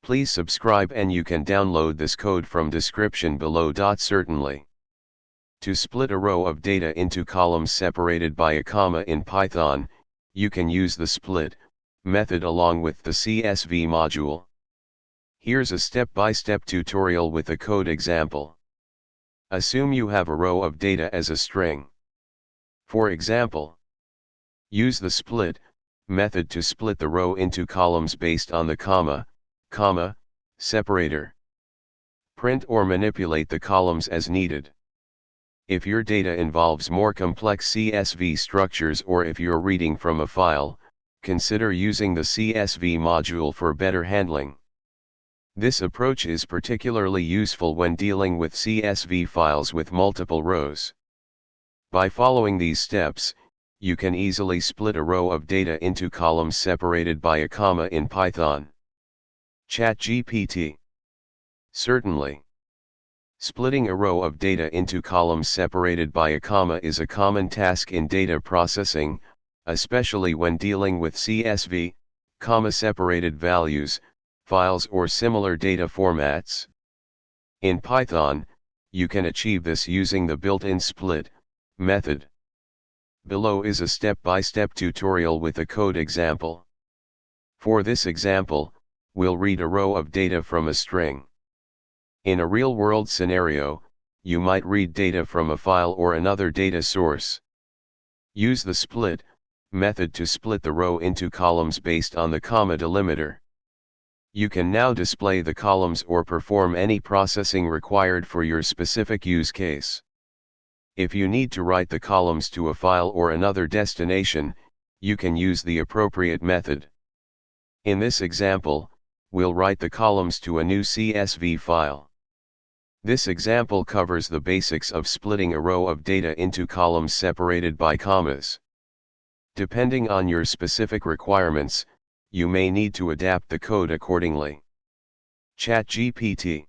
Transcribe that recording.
Please subscribe and you can download this code from description below. Certainly. To split a row of data into columns separated by a comma in Python, you can use the split method along with the CSV module. Here's a step-by-step tutorial with a code example. Assume you have a row of data as a string. For example, use the split method to split the row into columns based on the comma, separator. Print or manipulate the columns as needed. If your data involves more complex CSV structures or if you're reading from a file, consider using the CSV module for better handling. This approach is particularly useful when dealing with CSV files with multiple rows. By following these steps, you can easily split a row of data into columns separated by a comma in Python. ChatGPT. Certainly. Splitting a row of data into columns separated by a comma is a common task in data processing, especially when dealing with CSV, comma-separated values, files or similar data formats. In Python, you can achieve this using the built-in split method. Below is a step-by-step tutorial with a code example. For this example, we'll read a row of data from a string. In a real-world scenario, you might read data from a file or another data source. Use the split method to split the row into columns based on the comma delimiter. You can now display the columns or perform any processing required for your specific use case. If you need to write the columns to a file or another destination, you can use the appropriate method. In this example, we'll write the columns to a new CSV file. This example covers the basics of splitting a row of data into columns separated by commas. Depending on your specific requirements, you may need to adapt the code accordingly. ChatGPT.